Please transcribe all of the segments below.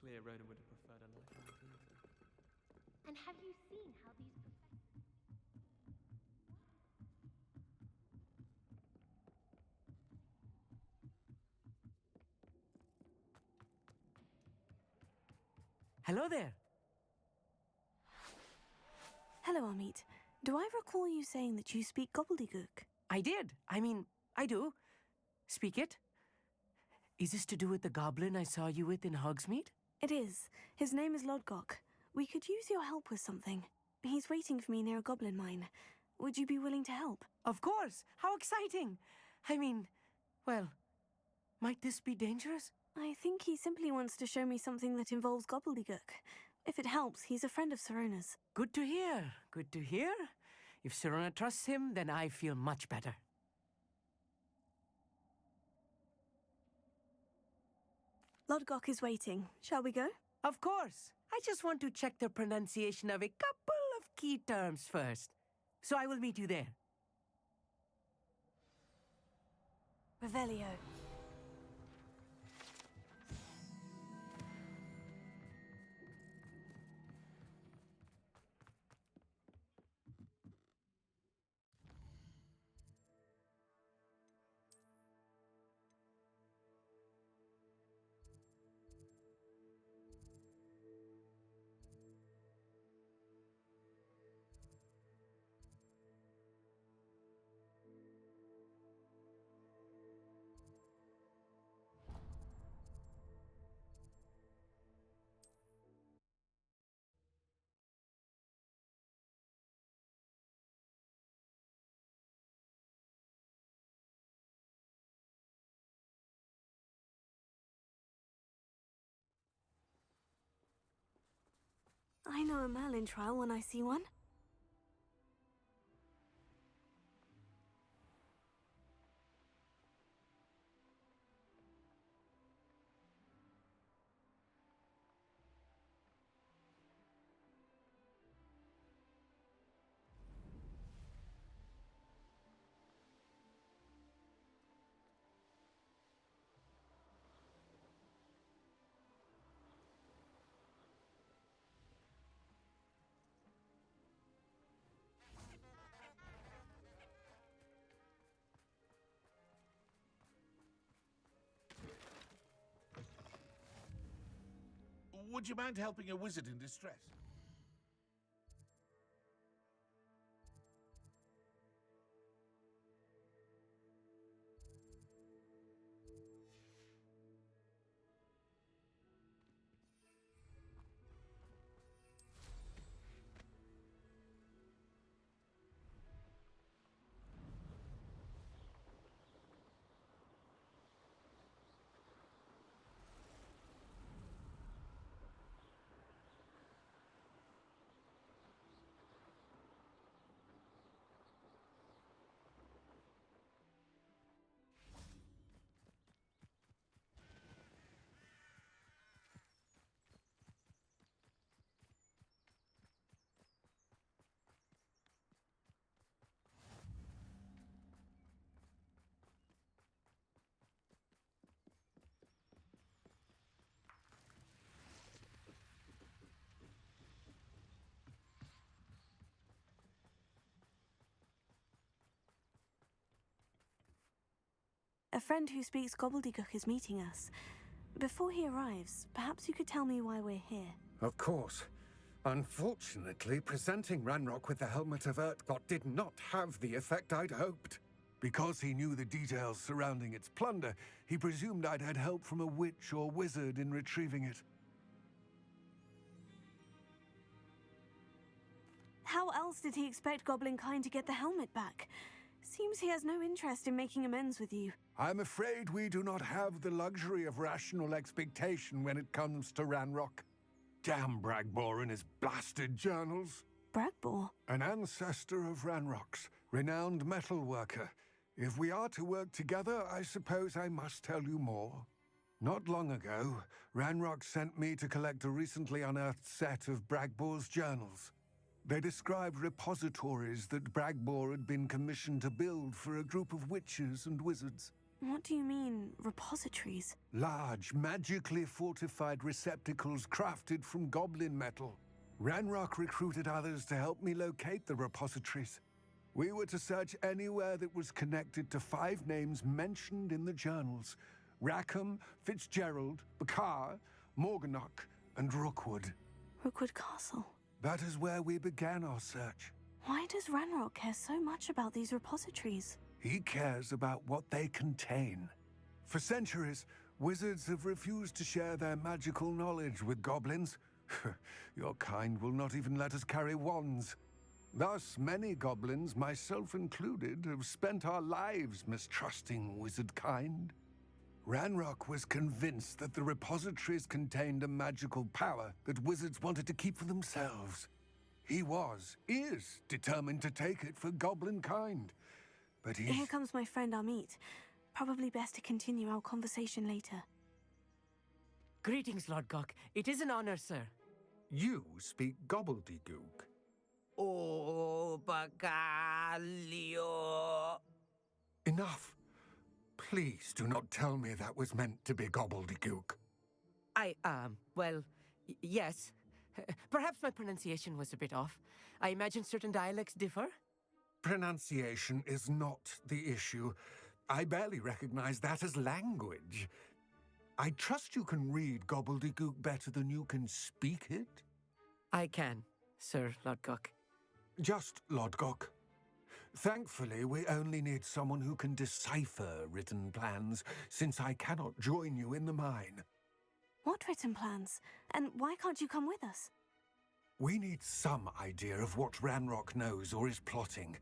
clear Ronan would have preferred a life in the theater. And have you seen how these Hello there. Hello, Amit. Do I recall you saying that you speak gobbledygook? I did. I do. Speak it. Is this to do with the goblin I saw you with in Hogsmeade? It is. His name is Lodgok. We could use your help with something. He's waiting for me near a goblin mine. Would you be willing to help? Of course. How exciting. Well, might this be dangerous? I think he simply wants to show me something that involves gobbledygook. If it helps, he's a friend of Sirona's. Good to hear. Good to hear. If Sirona trusts him, then I feel much better. Lodgok is waiting. Shall we go? Of course. I just want to check the pronunciation of a couple of key terms first. So I will meet you there. Revelio. I know a Merlin trial when I see one. Would you mind helping a wizard in distress? A friend who speaks gobbledygook is meeting us. Before he arrives, perhaps you could tell me why we're here. Of course. Unfortunately, presenting Ranrock with the Helmet of Urtkot did not have the effect I'd hoped. Because he knew the details surrounding its plunder, he presumed I'd had help from a witch or wizard in retrieving it. How else did he expect Goblinkind to get the helmet back? Seems he has no interest in making amends with you. I'm afraid we do not have the luxury of rational expectation when it comes to Ranrock. Damn Bragbor and his blasted journals. Bragbor? An ancestor of Ranrock's, renowned metal worker. If we are to work together, I suppose I must tell you more. Not long ago, Ranrock sent me to collect a recently unearthed set of Bragbor's journals. They described repositories that Bragbor had been commissioned to build for a group of witches and wizards. What do you mean, repositories? Large, magically fortified receptacles crafted from goblin metal. Ranrock recruited others to help me locate the repositories. We were to search anywhere that was connected to 5 names mentioned in the journals: Rackham, Fitzgerald, Bakar, Morganach, and Rookwood. Rookwood Castle. That is where we began our search. Why does Ranrock care so much about these repositories? He cares about what they contain. For centuries, wizards have refused to share their magical knowledge with goblins. Your kind will not even let us carry wands. Thus, many goblins, myself included, have spent our lives mistrusting wizard kind. Ranrock was convinced that the repositories contained a magical power that wizards wanted to keep for themselves. He is determined to take it for goblin kind. But Here comes my friend Amit. Probably best to continue our conversation later. Greetings, Lord Gok. It is an honor, sir. You speak gobbledygook. Oh, Bagalio. Enough. Please do not tell me that was meant to be gobbledygook. Yes. Perhaps my pronunciation was a bit off. I imagine certain dialects differ. Pronunciation is not the issue. I barely recognize that as language. I trust you can read gobbledygook better than you can speak it? I can, Sir Lodgok. Just Lodgok. Thankfully, we only need someone who can decipher written plans, since I cannot join you in the mine. What written plans? And why can't you come with us? We need some idea of what Ranrock knows or is plotting.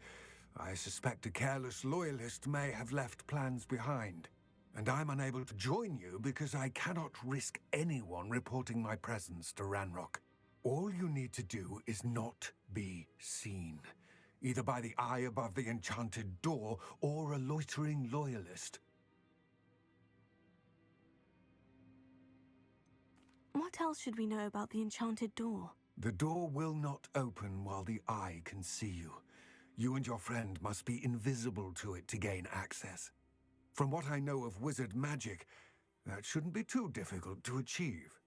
I suspect a careless loyalist may have left plans behind. And I'm unable to join you because I cannot risk anyone reporting my presence to Ranrock. All you need to do is not be seen, either by the eye above the enchanted door or a loitering loyalist. What else should we know about the enchanted door? The door will not open while the eye can see you. You and your friend must be invisible to it to gain access. From what I know of wizard magic, that shouldn't be too difficult to achieve.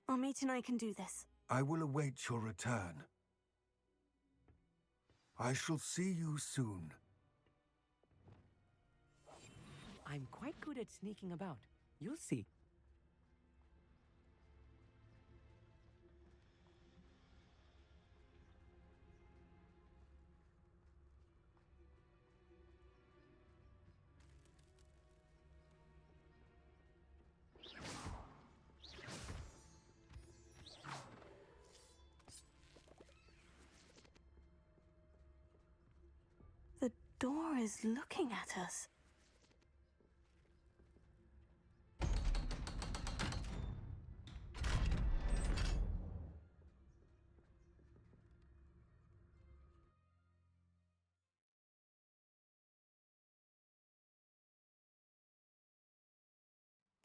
Amit and I can do this. I will await your return. I shall see you soon. I'm quite good at sneaking about. You'll see. The door is looking at us.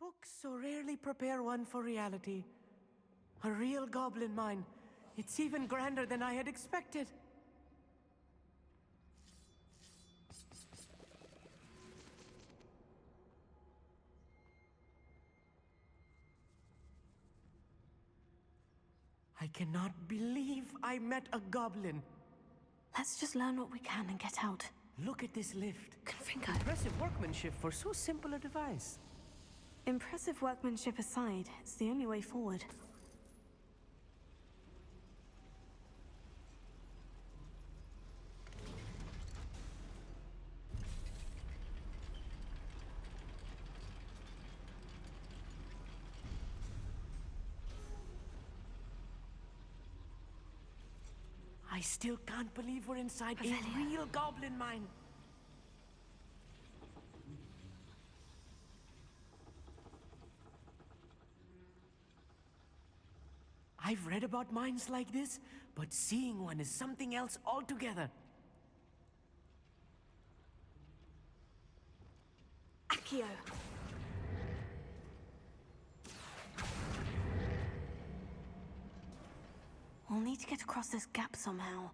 Books so rarely prepare one for reality. A real goblin mine. It's even grander than I had expected. I cannot believe I met a goblin. Let's just learn what we can and get out. Look at this lift. Confringo. Impressive workmanship for so simple a device. Impressive workmanship aside, it's the only way forward. I still can't believe we're inside a Revelio. real goblin mine. I've read about mines like this, but seeing one is something else altogether. Accio! We'll need to get across this gap somehow.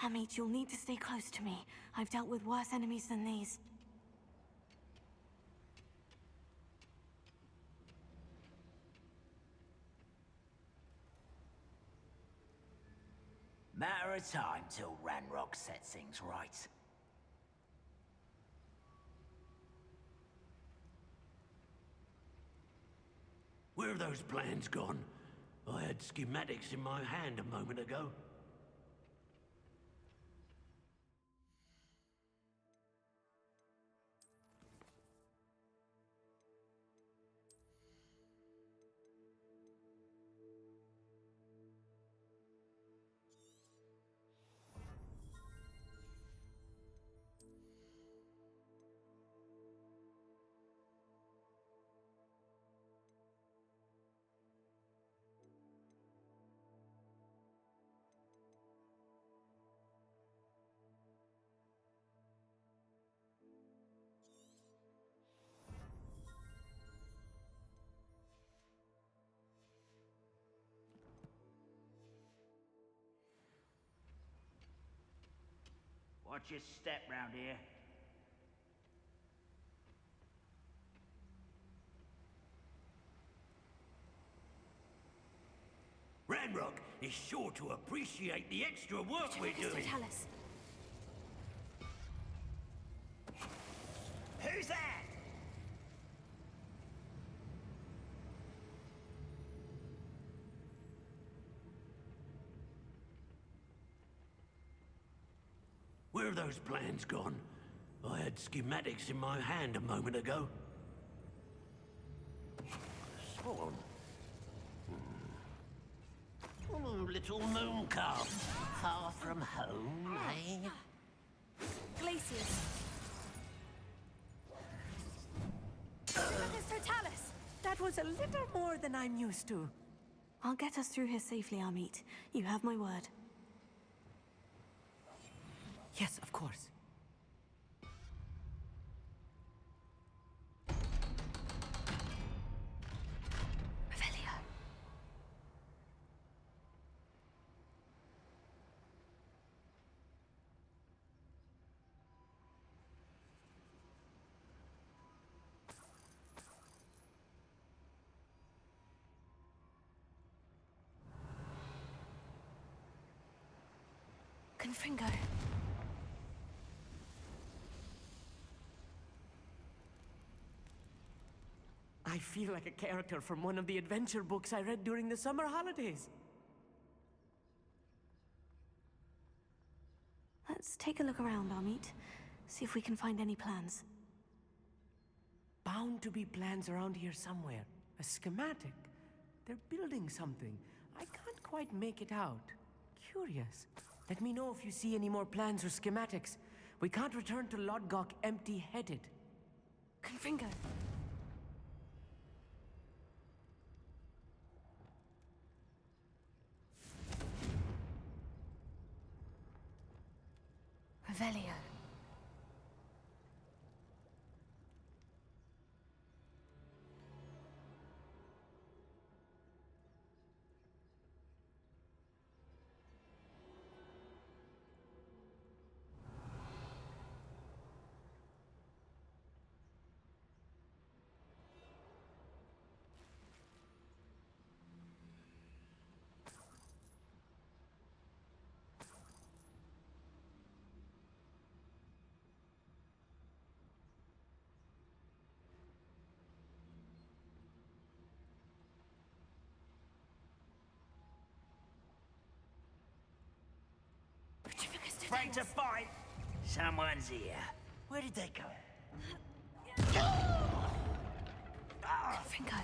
Amit, you'll need to stay close to me. I've dealt with worse enemies than these. Matter of time till Ranrock sets things right. Where have those plans gone? I had schematics in my hand a moment ago. Watch your step round here. Ranrock is sure to appreciate the extra work we're doing. Tell us. Who's that? Where have those plans gone? I had schematics in my hand a moment ago. Swan. Oh, little moon calf. Far from home, eh? Glaciers. Totalis! That was a little more than I'm used to. I'll get us through here safely, Amit. You have my word. Yes, of course. Revelio. Confringo. I feel like a character from one of the adventure books I read during the summer holidays. Let's take a look around, Amit. See if we can find any plans. Bound to be plans around here somewhere. A schematic. They're building something. I can't quite make it out. Curious. Let me know if you see any more plans or schematics. We can't return to Lodgok empty-headed. Confringo. Revelio. Afraid to fight? Someone's here. Where did they go? Confringo.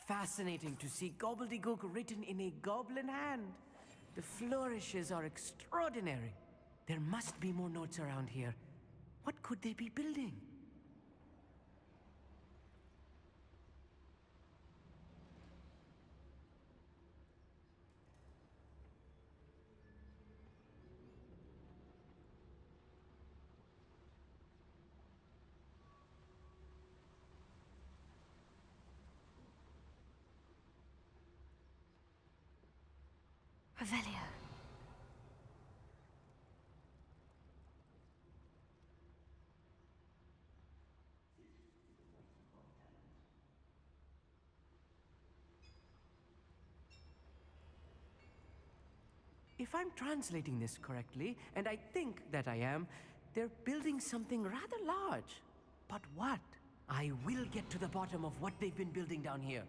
Fascinating to see gobbledygook written in a goblin hand. The flourishes are extraordinary. There must be more notes around here. What could they be building? Revelio. If I'm translating this correctly, and I think that I am, they're building something rather large. But what? I will get to the bottom of what they've been building down here.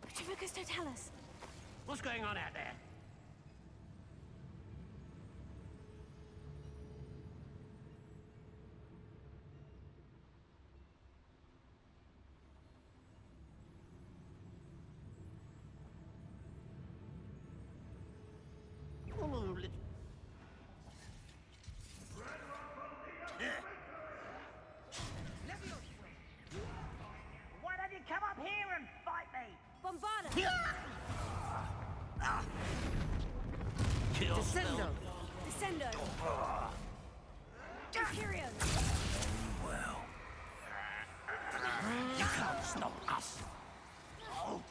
Petrificus Totalis. What's going on out there? Oh, Why don't you come up here and fight me? Bombarda. Kill Descendo! Descendo. Imperio. well. You can't stop us.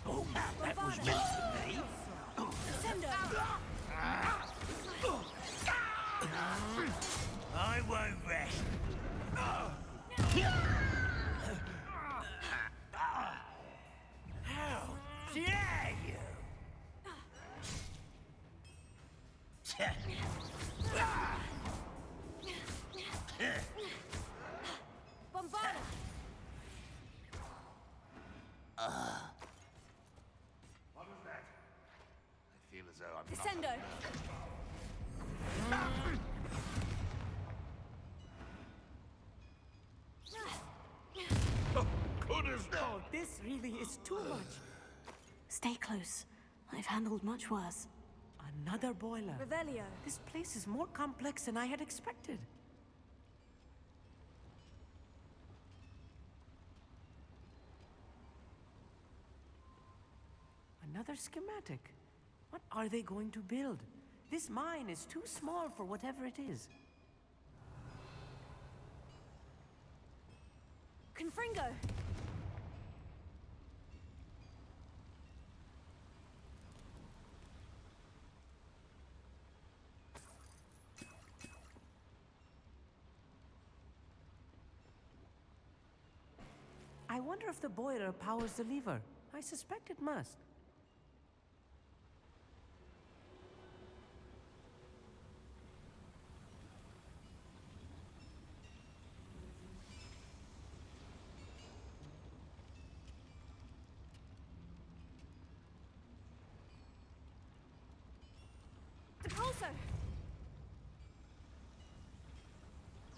Oh, that was meant for me. Descendo. I won't rest. How dare you? Bombarda. What was that? I feel as though I'm Descendo. Goodness, Oh, this really is too much. Stay close. I've handled much worse. Another boiler. Revelio. This place is more complex than I had expected. Another schematic. What are they going to build? This mine is too small for whatever it is. Confringo. I wonder if the boiler powers the lever. I suspect it must. Depulso.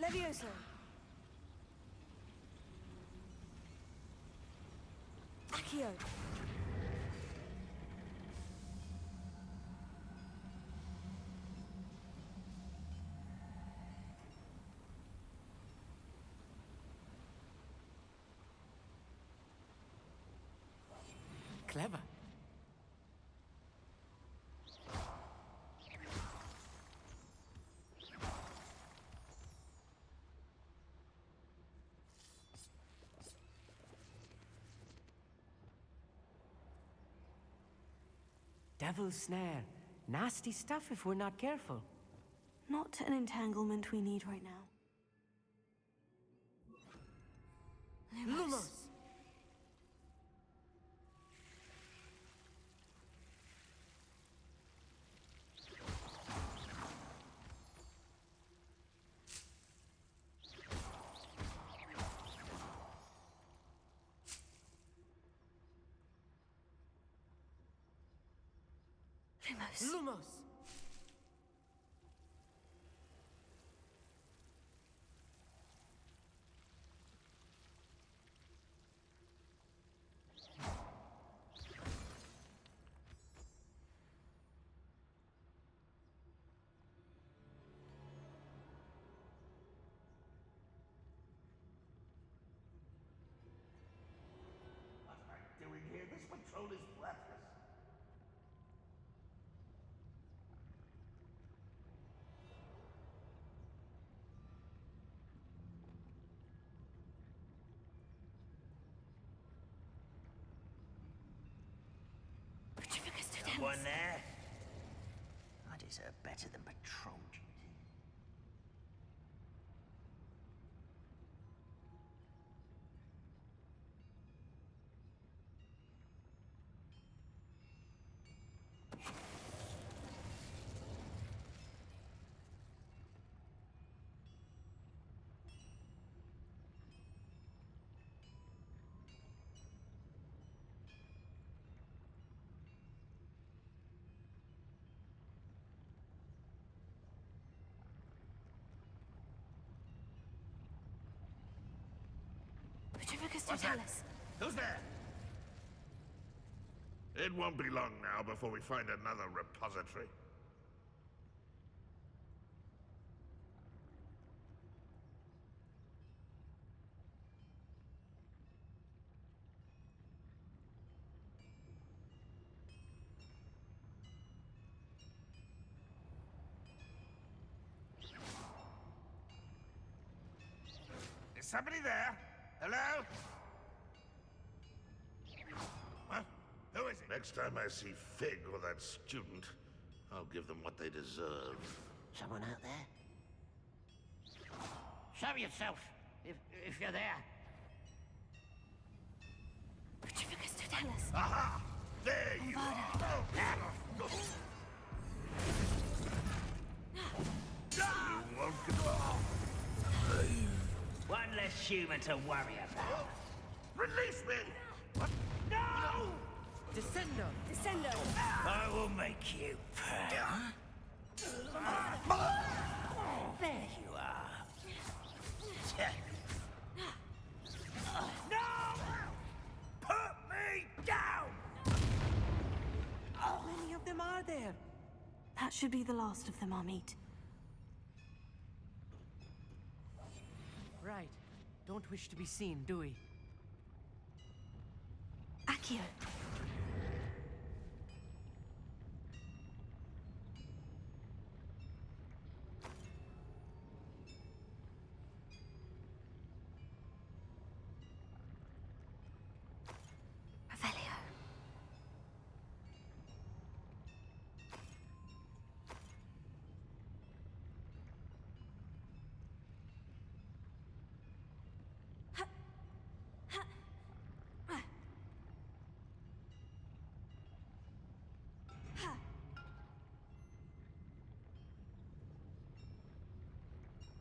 Levioso. Accio. Clever. Devil's snare. Nasty stuff if we're not careful. Not an entanglement we need right now. Lumos! Lumos! one there. I deserve better than patrol duty. What's that? Who's there? It won't be long now before we find another repository. Is somebody there? Hello? What? Who is it? Next time I see Fig or that student, I'll give them what they deserve. Someone out there? Show yourself, if you're there. Aha! There you are! Oh. You won't get off. One less human to worry about. Release me! What? No! Descendo! Descendo! I will make you pay. There you are. No! Put me down! How many of them are there? That should be the last of them, Amit. Right. Don't wish to be seen, do we? Accio. Revelio.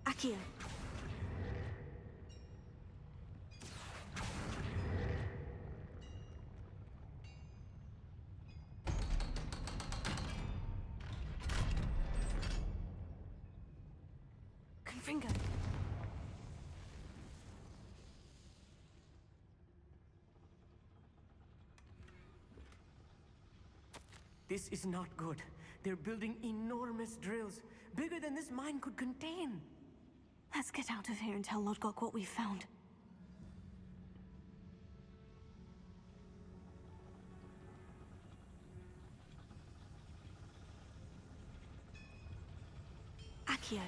Accio. Confringo. This is not good. They're building enormous drills, bigger than this mine could contain. Let's get out of here and tell Lodgok what we've found. Accio.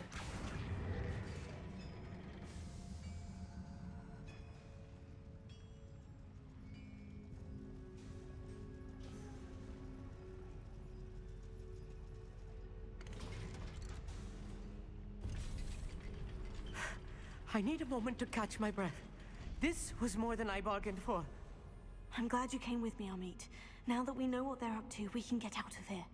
I need a moment to catch my breath. This was more than I bargained for. I'm glad you came with me, Amit. Now that we know what they're up to, we can get out of here.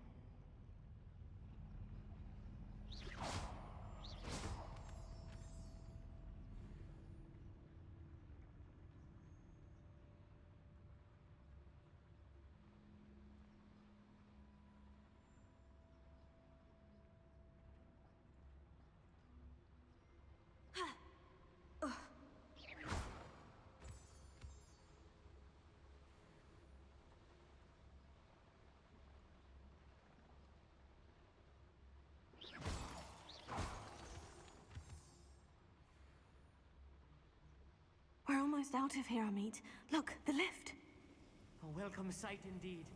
We're almost out of here, Amit. Look, the lift. A welcome sight indeed.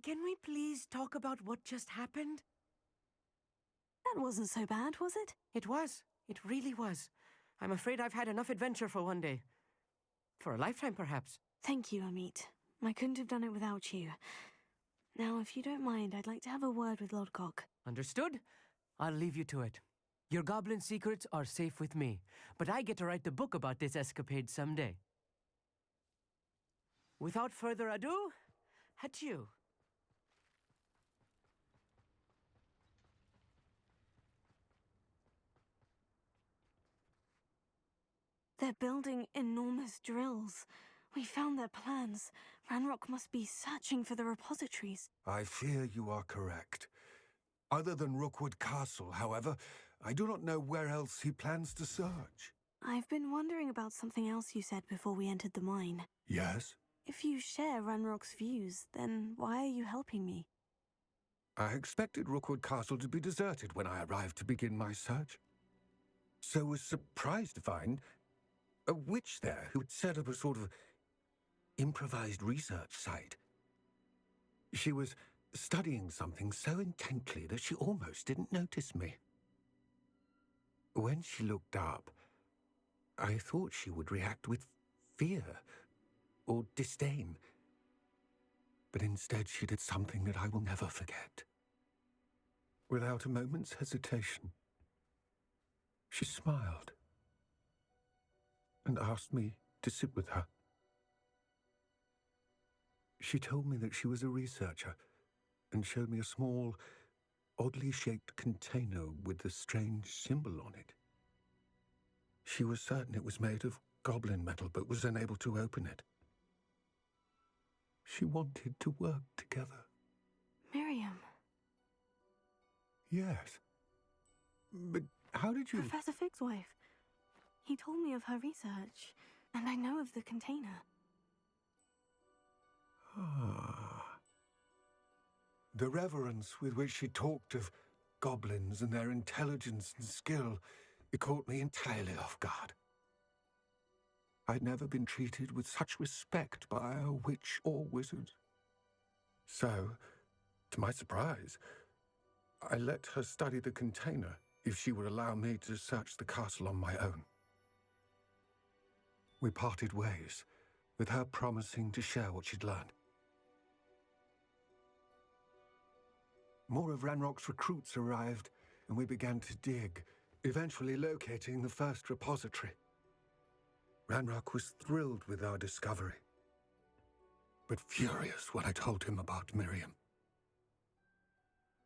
Can we please talk about what just happened? That wasn't so bad, was it? It was. It really was. I'm afraid I've had enough adventure for one day. For a lifetime, perhaps. Thank you, Amit. I couldn't have done it without you. Now, if you don't mind, I'd like to have a word with Lodgok. Understood? I'll leave you to it. Your goblin secrets are safe with me, but I get to write the book about this escapade someday. Without further ado, adieu. They're building enormous drills. We found their plans. Ranrock must be searching for the repositories. I fear you are correct. Other than Rookwood Castle, however, I do not know where else he plans to search. I've been wondering about something else you said before we entered the mine. Yes? If you share Ranrock's views, then why are you helping me? I expected Rookwood Castle to be deserted when I arrived to begin my search. So was surprised to find a witch there who had set up a sort of improvised research site. She was studying something so intently that she almost didn't notice me. When she looked up, I thought she would react with fear or disdain. But instead she did something that I will never forget. Without a moment's hesitation, she smiled and asked me to sit with her. She told me that she was a researcher and showed me a small, oddly shaped container with a strange symbol on it. She was certain it was made of goblin metal, but was unable to open it. She wanted to work together. Miriam. Yes. But how did you... Professor Fig's wife. He told me of her research, and I know of the container. Ah. The reverence with which she talked of goblins and their intelligence and skill, it caught me entirely off guard. I'd never been treated with such respect by a witch or wizard. So, to my surprise, I let her study the container if she would allow me to search the castle on my own. We parted ways, with her promising to share what she'd learned. More of Ranrock's recruits arrived, and we began to dig, eventually locating the first repository. Ranrock was thrilled with our discovery, but furious when I told him about Miriam.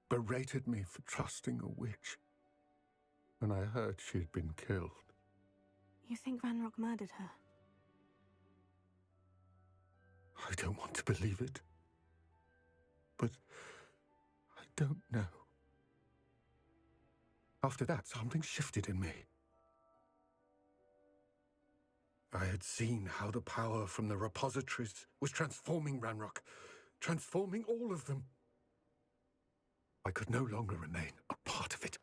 Berated me for trusting a witch, and I heard she'd been killed. You think Ranrock murdered her? I don't want to believe it, but I don't know. After that, something shifted in me. I had seen how the power from the repositories was transforming Ranrock, transforming all of them. I could no longer remain a part of it.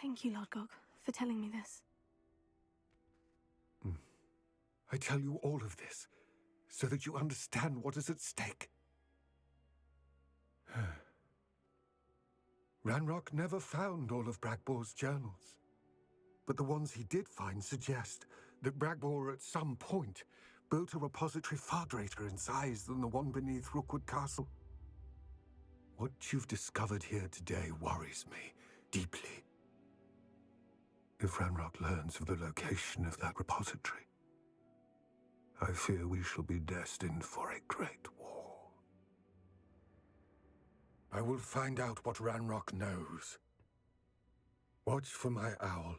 Thank you, Lodgok, for telling me this. I tell you all of this so that you understand what is at stake. Ranrock never found all of Bragbor's journals, but the ones he did find suggest that Bragbor at some point built a repository far greater in size than the one beneath Rookwood Castle. What you've discovered here today worries me deeply. If Ranrock learns of the location of that repository, I fear we shall be destined for a great war. I will find out what Ranrock knows. Watch for my owl.